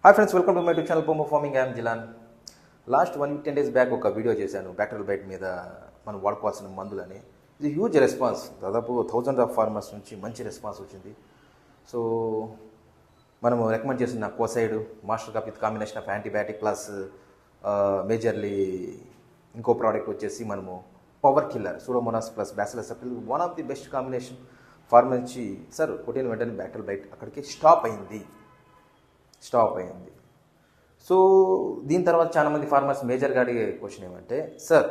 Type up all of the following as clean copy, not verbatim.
Hi friends, welcome to my YouTube channel Pomo farming. I'm Jilan. Last 110 days back ఒక video చేశాను bacterial blight మీద మనం వాడుకోవాల్సిన మందులని. ఇది huge response, దాదాపు 1000 ఆఫ్ ఫార్మర్స్ నుంచి మంచి రెస్పాన్స్ వచ్చింది. సో మనము రికమెండ్ చేసిన Kocide master cop with combination of antibiotic plus majorly ఇంకో ప్రోడక్ట్ వచ్చేసి మనము power killer pseudomonas plus bacillus subtilis. One of the best combination. Farmer నుంచి సార్ కొట్టిన వెంటనే బ్యాక్టీరియల్ బైట్ అక్కడికి స్టాప్ అయింది. సో దీని తర్వాత చాలామంది ఫార్మర్స్ మేజర్గా అడిగే క్వశ్చన్ ఏమంటే, సార్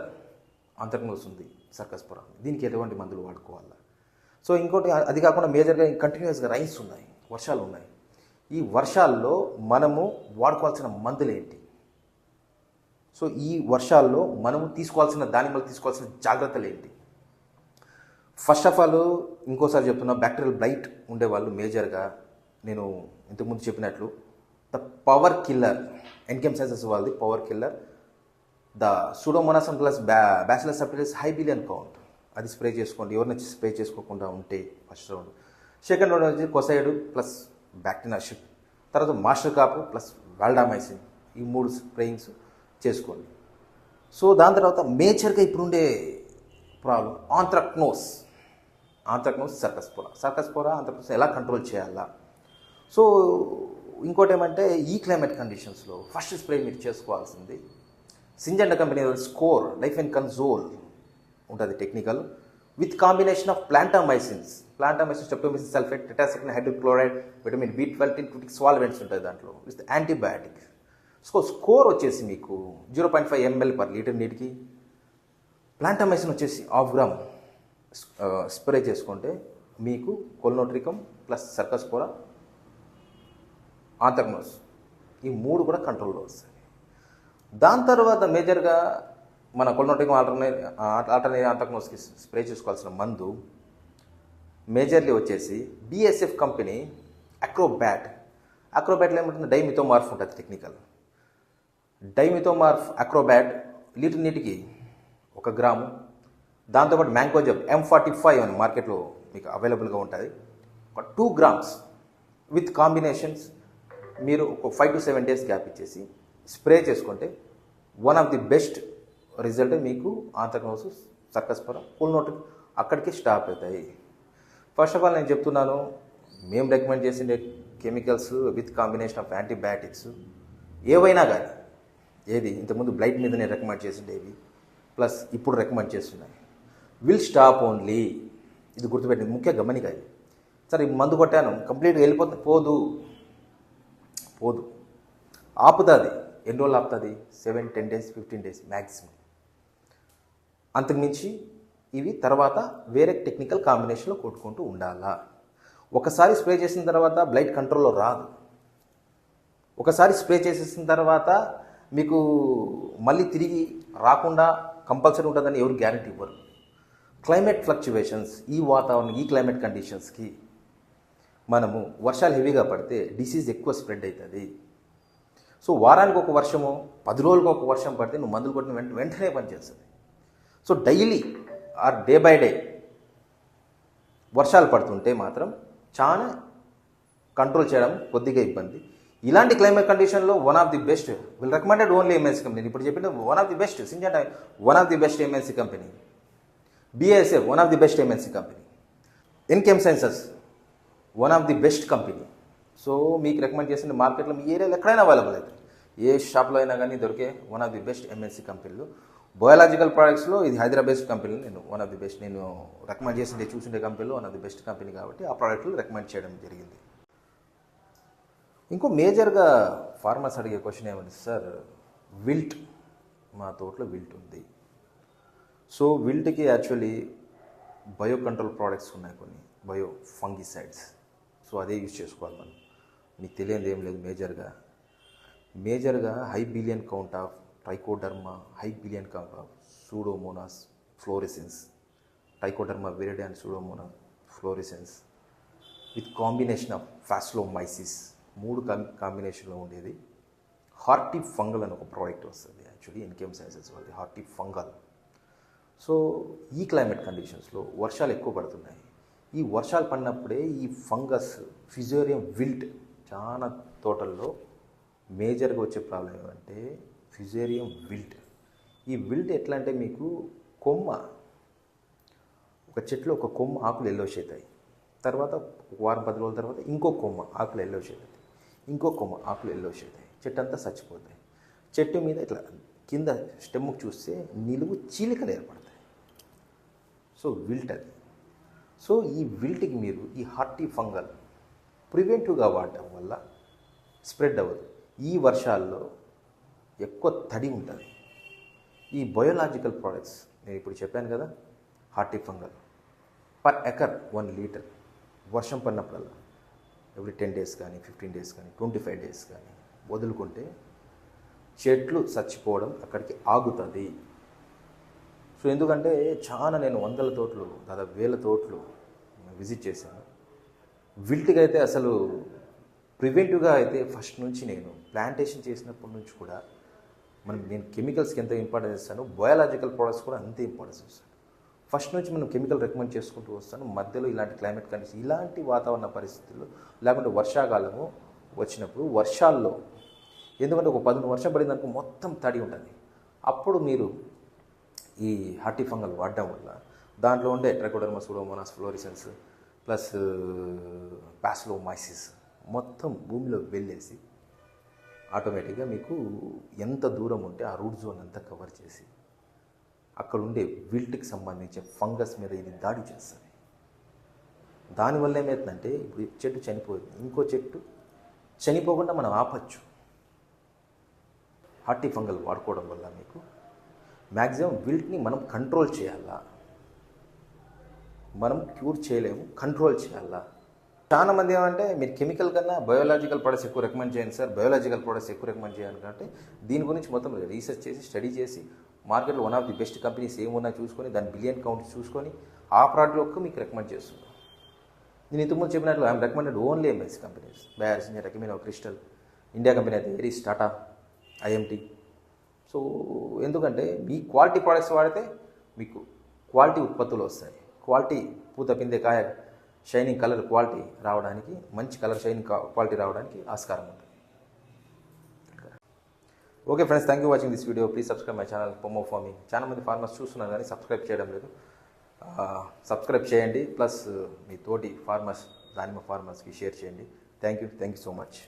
అంతర్నోస్ ఉంది, సర్కస్పురా, దీనికి ఎటువంటి మందులు వాడుకోవాలా? సో ఇంకోటి, అది కాకుండా మేజర్గా కంటిన్యూస్గా రైన్స్ ఉన్నాయి, వర్షాలు ఉన్నాయి. ఈ వర్షాల్లో మనము వాడుకోవాల్సిన మందులు ఏంటి? సో ఈ వర్షాల్లో మనము దానివల్ల తీసుకోవాల్సిన జాగ్రత్తలు ఏంటి? ఫస్ట్ ఆఫ్ ఆల్ ఇంకోసారి చెప్తున్నా, బ్యాక్టీరియల్ బ్లైట్ ఉండేవాళ్ళు మేజర్గా నేను ఇంతకుముందు చెప్పినట్లు the power killer, Enkem sciences వాళ్ళది power killer, the pseudomonas plus bacillus subtilis high billion count, అది స్ప్రే చేసుకోండి. ఎవరిని స్ప్రే చేసుకోకుండా ఉంటే ఫస్ట్ రౌండ్. సెకండ్ రౌండ్ వచ్చి కొసైడ్ ప్లస్ బ్యాక్టీరియాషిప్, తర్వాత మాస్టర్ కాపు ప్లస్ వాల్డామైసిన్, ఈ 3 స్ప్రేయింగ్స్ చేసుకోండి. సో దాని తర్వాత మేజర్గా ఇప్పుడుండే ప్రాబ్లం ఆంత్రాక్నోస్, సర్కస్పోరా ఆంత్రాక్నోస్ ఎలా కంట్రోల్ చేయాలా? సో ఇంకోటి ఏమంటే, ఈ క్లైమేట్ కండిషన్స్లో ఫస్ట్ స్ప్రే మీరు చేసుకోవాల్సింది Syngenta company score life and కన్జోల్ ఉంటుంది technical, with combination of plantomycins, streptomycin sulphate, tetracycline hydrochloride, vitamin B12, క్యూటిక్ సాల్వెంట్స్ ఉంటుంది దాంట్లో, విత్ యాంటీబయాటిక్. స్కోర్ వచ్చేసి మీకు 0.5 ml per లీటర్ నీటికి. ప్లాంటామైసిన్ వచ్చేసి 1/2 గ్రామ్ స్ప్రే చేసుకుంటే మీకు కొలినోట్రికమ్ ప్లస్ సర్కస్పోరా, ఆంత్రాక్నోస్, ఈ 3 కూడా కంట్రోల్లో వస్తాయి. దాని తర్వాత మేజర్గా మన కొలినోట్రికమ్ ఆల్టర్నేట్ ఆంత్రాక్నోస్కి స్ప్రే చేసుకోవాల్సిన మందు మేజర్లీ వచ్చేసి BASF కంపెనీ అక్రోబ్యాట్లో ఏముంటుంది, డైమిథోమార్ఫ్ ఉంటుంది టెక్నికల్. డైమిథోమార్ఫ్ అక్రోబ్యాట్ లీటర్ నీటికి 1 గ్రాము. దాంతోపాటు మ్యాంకోజబ్ M45 అని మార్కెట్లో మీకు అవైలబుల్గా ఉంటుంది, ఒక 2 grams విత్ కాంబినేషన్స్. మీరు ఒక 5 to 7 days గ్యాప్ ఇచ్చేసి స్ప్రే చేసుకుంటే one of the best result మీకు ఆంత్రాక్నోస్, సర్కస్పోరా, కొలినోట్రికమ్ అక్కడికి స్టాప్ అవుతాయి. ఫస్ట్ ఆఫ్ ఆల్ నేను చెప్తున్నాను, మేము రికమెండ్ చేసిండే chemicals with combination of antibiotics ఏవైనా కానీ, ఏది ఇంతకుముందు బ్లైట్ మీద నేను రికమెండ్ చేసిండేవి ప్లస్ ఇప్పుడు రికమెండ్ చేస్తున్నాయి, విల్ స్టాప్ ఓన్లీ. ఇది గుర్తుపెట్టింది, ముఖ్య గమనిక. ఇది సరే ఈ మందు కొట్టాను కంప్లీట్గా వెళ్ళిపోతుంది, పోదు, ఆపుతుంది. ఎన్ని రోజులు ఆపుతుంది? 7, 10 days, 15 days మ్యాక్సిమం. అంతకుమించి ఇవి తర్వాత వేరే టెక్నికల్ కాంబినేషన్లో కొట్టుకుంటూ ఉండాలా. ఒకసారి స్ప్రే చేసిన తర్వాత బ్లైట్ కంట్రోల్లో రాదు. ఒకసారి స్ప్రే చేసేసిన తర్వాత మీకు మళ్ళీ తిరిగి రాకుండా కంపల్సరీ ఉంటుందని ఎవరు గ్యారెంటీ ఇవ్వరు. క్లైమేట్ ఫ్లక్చువేషన్స్, ఈ వాతావరణం, ఈ క్లైమేట్ కండిషన్స్కి మనము వర్షాలు హెవీగా పడితే డిసీజ్ ఎక్కువ స్ప్రెడ్ అవుతుంది. సో వారానికి ఒక వర్షము, 10 రోజులకు ఒక వర్షం పడితే నువ్వు మందులు కొట్టిన వెంటనే పనిచేస్తుంది. So daily or day by day వర్షాలు పడుతుంటే మాత్రం చాలా కంట్రోల్ చేయడం కొద్దిగా ఇబ్బంది. ఇలాంటి క్లైమేట్ కండిషన్లో one of the best, will recommended only MNC company. ఇప్పుడు చెప్పిన one of the best, Syngenta one of the best MNC company, BASF one of the best MNC company, Enkem sciences one of the best company. So మీకు recommend చేసిన మార్కెట్లో మీ ఏరియాలో ఎక్కడైనా available అవుతుంది, ఏ షాప్లో అయినా కానీ దొరికే one of the best MNC కంపెనీలు. బయోలాజికల్ ప్రోడక్ట్స్లో ఇది హైదరాబాద్ బెస్ట్ కంపెనీ. నేను వన్ ఆఫ్ ది బెస్ట్, నేను రికమెండ్ చేసిండే చూసిండే కంపెనీలో one of the best company కాబట్టి ఆ ప్రోడక్ట్లు రికమెండ్ చేయడం జరిగింది. ఇంకో మేజర్గా ఫార్మర్స్ అడిగే క్వశ్చన్ ఏమంటే, సార్ విల్ట్, మా తోటలో విల్ట్ ఉంది. సో విల్ట్కి యాక్చువల్లీ బయో కంట్రోల్ ప్రోడక్ట్స్ ఉన్నాయి, కొన్ని బయో ఫంగిసైడ్స్. సో అదే యూజ్ చేసుకోవాలి మనం. మీకు తెలియదు ఏం లేదు. మేజర్గా high billion count of trichoderma, high billion count of pseudomonas fluorescens, trichoderma viride and pseudomonas fluorescens with combination of ఫాస్లోమైసిస్, 3 కాంబినేషన్లో ఉండేది హార్టీ ఫంగల్ అని ఒక ప్రోడక్ట్ వస్తుంది. యాక్చువల్లీ ఎన్కెమ్ సైన్సెస్ వాళ్ళది హార్టీ ఫంగల్. సో ఈ క్లైమేట్ కండిషన్స్లో వర్షాలు ఎక్కువ పడుతున్నాయి. ఈ వర్షాలు పడినప్పుడే ఈ ఫంగస్, ఫిజోరియం విల్ట్ చాలా తోటల్లో మేజర్గా వచ్చే ప్రాబ్లం ఏమంటే ఫ్యుజేరియం విల్ట్. ఈ విల్ట్ ఎట్లా అంటే మీకు కొమ్మ, ఒక చెట్లో ఒక కొమ్మ ఆకులు ఎల్లోష్ అవుతాయి, తర్వాత ఒక వారం 10 రోజుల తర్వాత ఇంకో కొమ్మ ఆకులు ఎల్లోష్ అవుతాయి, ఇంకో కొమ్మ ఆకులు ఎల్లోష్ అవుతాయి, చెట్టు అంతా చచ్చిపోతాయి. చెట్టు మీద ఇట్లా కింద స్టెమ్కి చూస్తే నిలువు చీలికలు ఏర్పడతాయి. సో విల్ట్ అది. సో ఈ విల్ట్కి మీరు ఈ హార్టీ ఫంగల్ ప్రివెంటివ్గా వాడటం వల్ల స్ప్రెడ్ అవ్వదు. ఈ వర్షాల్లో ఎక్కువ తడి ఉంటుంది. ఈ బయోలాజికల్ ప్రోడక్ట్స్ నేను ఇప్పుడు చెప్పాను కదా, hearty fungal per acre 1 litre వర్షం పడినప్పుడల్లా ఎవ్రీ 10 డేస్ కానీ 15 డేస్ కానీ 25 డేస్ కానీ వదులుకుంటే చెట్లు చచ్చిపోవడం అక్కడికి ఆగుతుంది. సో ఎందుకంటే చాలా నేను 100 తోటలు దాదాపు 1000 తోటలు విజిట్ చేశాను. విల్ట్గా అయితే అసలు ప్రివెంటివ్గా అయితే ఫస్ట్ నుంచి నేను ప్లాంటేషన్ చేసినప్పటి నుంచి కూడా నేను కెమికల్స్కి ఎంత ఇంపార్టెన్స్ ఇస్తాను, బయోలాజికల్ ప్రోడక్ట్స్ కూడా అంతే ఇంపార్టెన్స్ ఇస్తాను. ఫస్ట్ నుంచి మనం కెమికల్ రికమెండ్ చేసుకుంటూ వస్తాను. మధ్యలో ఇలాంటి క్లైమేట్ కండిషన్, ఇలాంటి వాతావరణ పరిస్థితుల్లో, లేకుంటే వర్షాకాలము వచ్చినప్పుడు వర్షాల్లో, ఎందుకంటే ఒక 10 వర్షం పడిందనుకో మొత్తం తడి ఉంటుంది. అప్పుడు మీరు ఈ హార్టీ ఫంగల్ వాడడం వల్ల దాంట్లో ఉండే ట్రైకోడర్మా సూడోమోనాస్ ఫ్లోరిసెన్స్ ప్లస్ పాస్లోమైసిస్ మొత్తం భూమిలో వెళ్ళేసి ఆటోమేటిక్గా మీకు ఎంత దూరం ఉంటే ఆ రూట్ జోన్ అంతా కవర్ చేసి అక్కడ ఉండే విల్ట్కి సంబంధించిన ఫంగస్ మీద ఇది దాడి చేస్తుంది. దానివల్ల ఏమవుతుందంటే ఇప్పుడు చెట్టు చనిపోయింది, ఇంకో చెట్టు చనిపోకుండా మనం ఆపచ్చు. హార్టీ ఫంగల్ వాడుకోవడం వల్ల మీకు మ్యాక్సిమం విల్ట్ని మనం కంట్రోల్ చేయాలా, మనం క్యూర్ చేయలేము, కంట్రోల్ చేయాలా. చాలా మంది ఏమంటే మీరు కెమికల్ కన్నా బయోలాజికల్ ప్రొడక్ట్స్ ఎక్కువ రికమెండ్ చేయండి సార్, బయోలాజికల్ ప్రొడక్ట్స్ ఎక్కువ రికమెండ్ చేయాలి అంటే దీని గురించి మొత్తం రీసెర్చ్ చేసి స్టడీ చేసి మార్కెట్లో one of the best companies ఏమున్నా చూసుకొని దాని బిలియన్ కౌంట్ చూసుకొని ఆ ప్రోడక్ట్ మీకు రికమెండ్ చేస్తున్నాను. నేను ఇంతకుముందు చెప్పినట్లు I'm recommended only MS companies, bias, recommend crystal, India company అయితే ఏరీస్, టాటా, ఐఎంటీ. సో ఎందుకంటే మీ క్వాలిటీ ప్రోడక్ట్స్ వాడితే మీకు క్వాలిటీ ఉత్పత్తులు వస్తాయి. క్వాలిటీ పూత పిందే కాయ షైనింగ్ కలర్ క్వాలిటీ రావడానికి, మంచి కలర్ షైనింగ్ క్వాలిటీ రావడానికి ఆస్కారం ఉంటుంది. Okay friends, thank you watching this video. Please subscribe my channel Pomo farming. చాలా మంది ఫార్మర్స్ చూస్తున్నారు కానీ సబ్స్క్రైబ్ చేయడం లేదు. సబ్స్క్రైబ్ చేయండి, ప్లస్ మీ తోటి ఫార్మర్స్, దానిమ్మ ఫార్మర్స్కి షేర్ చేయండి. Thank you so much.